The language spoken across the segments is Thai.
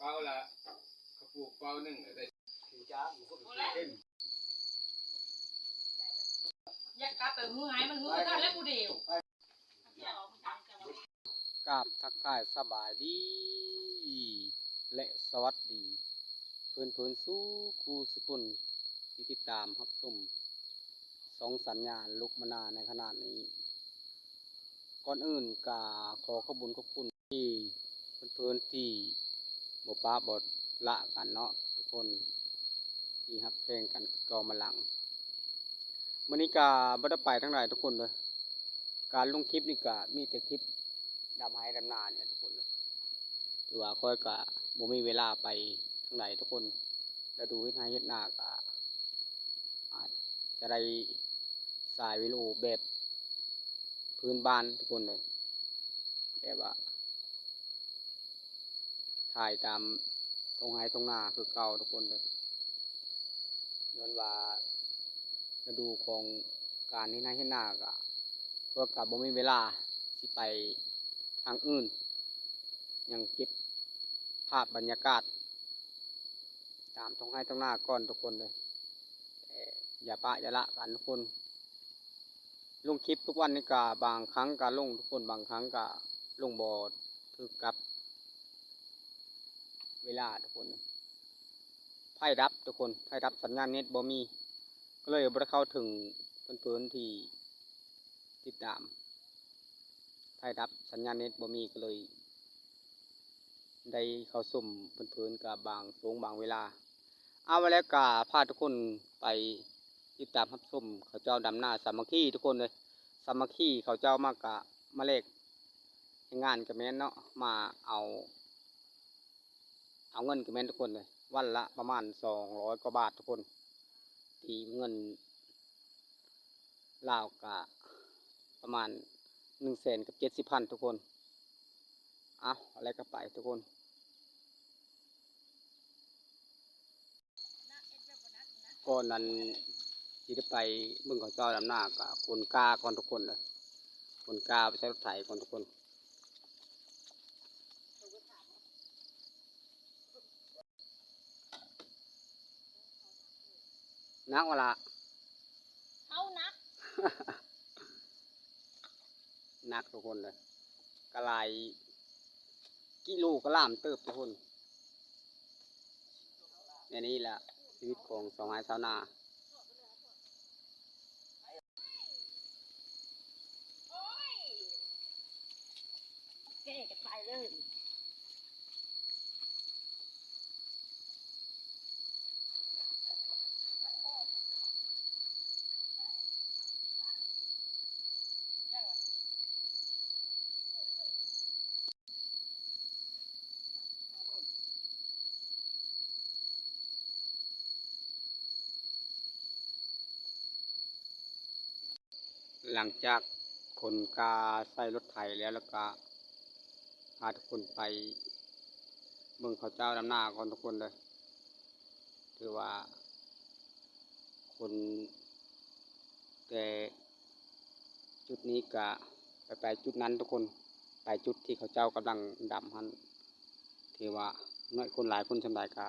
ป้าละเขาปลูกเป้าหนึ่งได้ถึงจ้ามันก็เต็มอยากกลับไปมือหายมันมือกันแล้วกูเดียวกราบทักทายสบายดีและสวัสดีเพื่อนสู้ครูสกุลที่ติดตามรับชมสองสัญญาณลุกมานาในขณะนี้ก่อนอื่นกาขอขอบคุณที่เพื่อนที่บป้าบดละกันเนาะทุกคนที่ฮักเพลงกันก็มาหลังมันนี้กาบัดไปทั้งหลายทุกคนเลยการลงคลิปนี่กามีแต่คลิปดำไห้ดำนาเนี่ยทุกคนเลยถือว่าค่อยกะบ่มีเวลาไปทั้งหลายทุกคนแล้วดูวิธีเฮ็ดนากะอาจจะได้สายวิดีโอแบบพื้นบ้านทุกคนเลยแบบว่าถ่ายตามตรงไห้ตรงนาคือเก่าทุกคนเลยย้อนว่าฤดูของการที่นายเฮ็ดนากะเพื่อกับบ่มีเวลาสิไปทางอื่นยังเก็บภาพบรรยากาศตามตรงไห้ตรงนาก่อนทุกคนเลยอย่าปะอย่าละกันทุกคนลงคลิปทุกวันนี่กะบางครั้งกะลงทุกคนบางครั้งกะลงบอดถือกับเวลาทุกคนไพ่ดับทุกคนไพ่ดับสัญญาณเน็ตบ่มีก็เลยบ่ได้เข้าถึงเพื่อนๆที่ติดตามไพ่ดับสัญญาณเน็ตบ่มีก็เลยได้เข้าสุ่มเพื่อนๆกับบางช่วงบางเวลาเอาไว้แล้วกะพาทุกคนไปติดตามรับชมเขาเจ้าดำหน้าสามัคคีทุกคนเลยสามัคคีเขาเจ้ามากะมาเลขงานกับแม่นเนาะมาเอาเงินกับแม่นทุกคนเลยวันละประมาณ200 กว่าบาททุกคนตีเงินลาวกะประมาณ170,000ทุกคนเอาอะไรก็ไปทุกคนก่อนนั้นที่จะไปเมืองเขาเจ้าดำหน้ากับคนกาก่อนทุกคนเลยคนกาไปใช้รถไถก่อนทุกคนนักวะละเขานัก นักทุกคนเลยกระไรกิโลกระล่ามเติบทุกคนเนี่ยนี่แหละชีวิตของสองไม้ชาวนาแก่จะไปเลยหลังจากคนกาใส่รถไถแล้วก็พาทุกคนไปเมืองเขาเจ้าดำหน้าก่อนทุกคนเลยถือว่าคนแต่จุดนี้ก็ไปจุดนั้นทุกคนไปจุดที่เขาเจ้ากำลังดำฮันถือว่าน้อยคนหลายคนสำหรับก็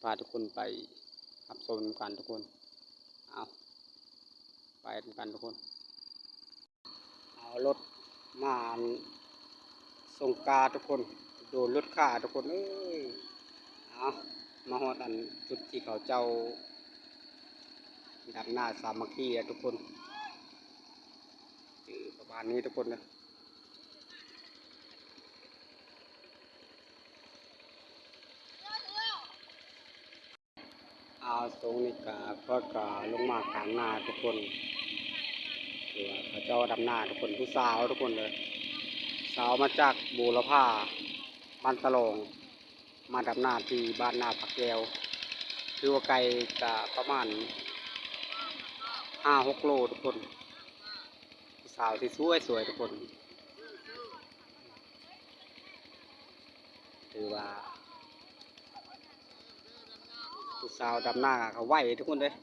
พาทุกคนไปรับชมกันทุกคนเอาไปกันทุกคนเอารถมาส่งกาทุกคนโดนรถข่าทุกคนเอ้ยเอามาฮอดอันจุดที่เขาเจ้าดับหน้าสามัคคีทุกคนประมาณนี้ทุกคนนะเอาตรงนี้กาก็กาลงมากลางหน้าทุกคนเขาเจ้าดำหน้าทุกคนผู้สาวทุกคนเลยสาวมาจากบูรพาบ้านตะลงมาดำหน้าที่บ้านนาผักแก้วคือว่าไกลกะประมาณ5-6 โลทุกคนสาวที่สวยทุกคนถือว่าผู้สาวดำหน้าเขาไหวทุกคนเลย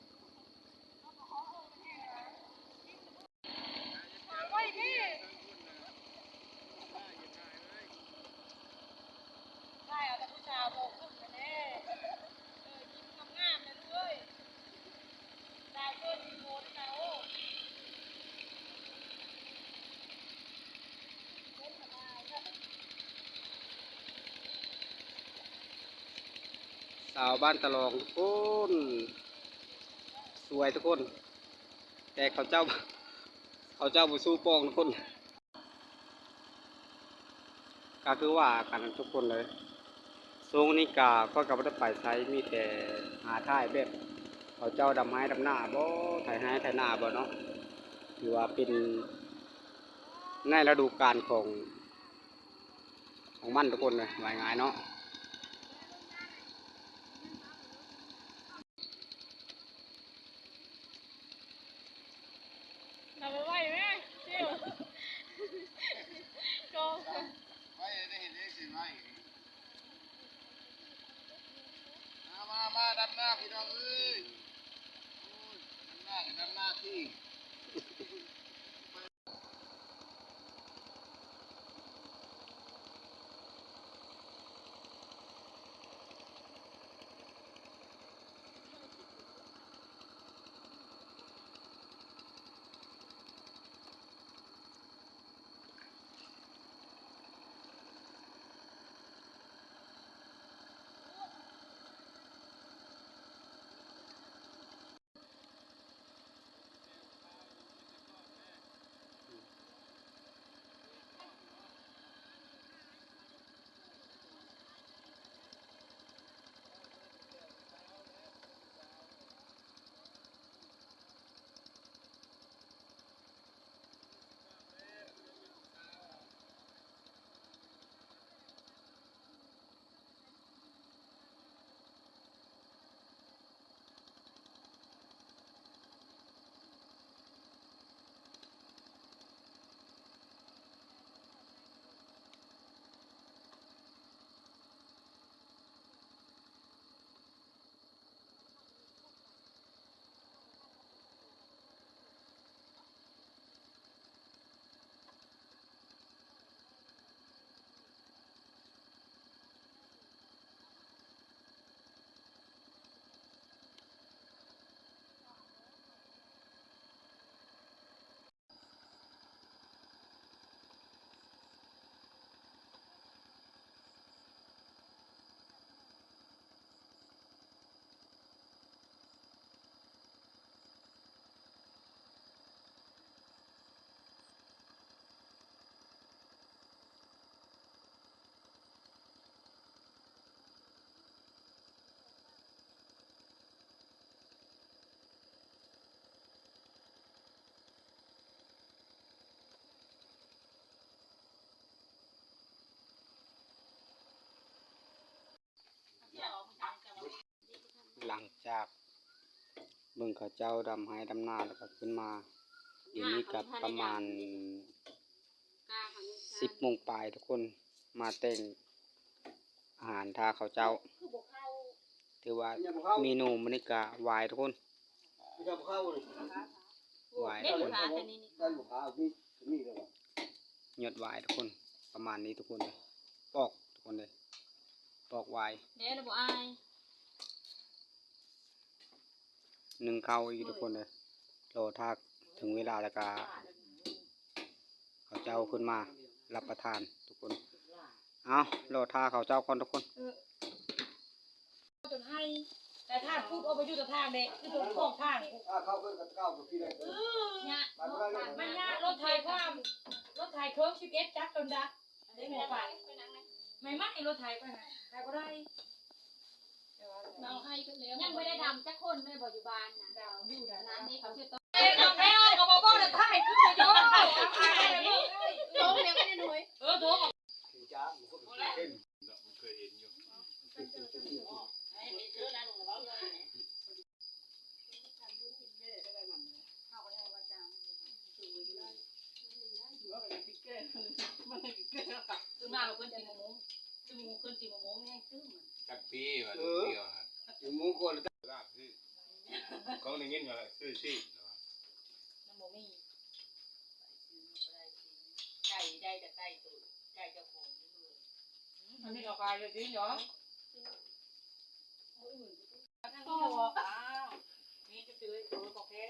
าวโมงครึ่งกันแน่ยิ้มงามๆเลยลูกเอ้ยตายเกินมีโมนี่นะโอ้สาวบ้านตะลองทุกคนสวยทุกคน แต่เขาเจ้าบุสู้โป้องทุกคนก็คือว่ากันทุกคนเลยทรงนี้ก็กับวัตไปใช้มีแต่หาท่ายแบบเขาเจ้าดำไม้ดำหน้าบ่ไถไห้ไถหน้าบ่เนาะถือว่าเป็นในฤดูกาลของมันทุกคนเลยง่ายๆเนาะ ทำไว้ไหมเที่ยวก็ ไว้ได้เห็นได้สิไว้มาดำหน้าพี่น้องเอ้ยดำหน้าที่ หลังจากเบิ่งเขาเจ้าดำไห้ดำหน้าแล้วก็ขึ้นมาเดี๋ยวนี้กับประมาณ10 โมงปลายทุกคนมาแต่งอาหารทาเขาเจ้าถือว่าเมนูมันนี่ก็หวายทุกคนหวายทุกคนหยดหวายทุกคนประมาณนี้ทุกคนเลยปอกทุกคนเลยปอกหวาย เดี๋ยวเราบอกอาย นึ่งข้าวอีกทุกคนเลยรอถ้าถึงเวลาแล้วก็เขาเจ้าขึ้นมารับประทานทุกคนเอารอท่าเขาเจ้าก่อนทุกคน จนให้แต่ถ้าพูดเอาไปอยู่แต่ทางเด็กคือตัวของทาง เข้าเพื่อนกับเก้ากับพี่เลย เนี่ยมันยากรถไทยความรถไทยเครื่อง11จักรจนดักได้หัวไปไม่มักไอ้รถไทยไปไหนใครก็ได้เราให้ก็แล้วยังไม่ได้ดำจักคนไม่บอกอยู่บ้านนะดำอยู่นั้นนี่เขาชื่อต้นเอ้ยน้องแพ้ก็บอกว่าไทยคือเยอะโถเนี่ยไม่ได้หน่วยโถของ จ้ามันก็เป็นเคยเห็นอยู่คือมาเราเพิ่นกินมะม่วงคือเพิ่นกินมะม่วงแห้งซึ่ง จักปีว่าเดียวฮะอยู่มุ้งคนลาบซื้อของในเงี้ยมาซื้อชีน้ำบ่มีไก่ได้แต่ไก่ตัวไก่เจ้าของมันไม่ออกไปเลยจริงเหรอ ก็นี่จะซื้อโอ้บอกแค่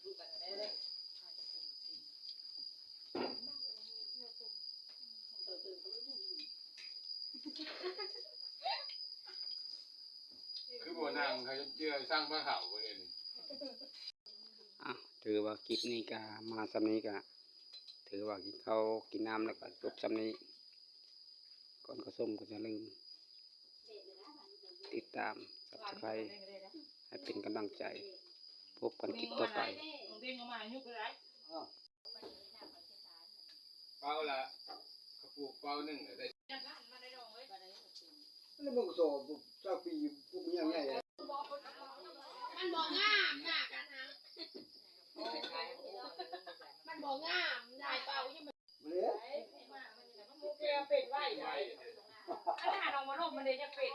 ดูกันได้เลยคือบ่นางเขาเชื่อสร้างพระเขาบ่ได้นี่ ถือว่าคลิปนี้ก็มาสำนี้ก็ถือว่ากินข้าวกินน้ำแล้วก็จบสำนี้ก่อนก็ส้มก็จะลืมติดตามSubscribeให้เป็นกำลังใจพบกันคลิปต่อไป เด้งมายุบเลย เป้าละเขาปลูกเป้าหนึ่งได้ แล้วมึงสอบเจ้าปีพวกยังไง มันบ่งามน่ะกันฮะมันบ่งามได้เปล่ายังมัน เลย มันเป็ดไว้อันนั้นเอามาลงมันเลยจะเป็ด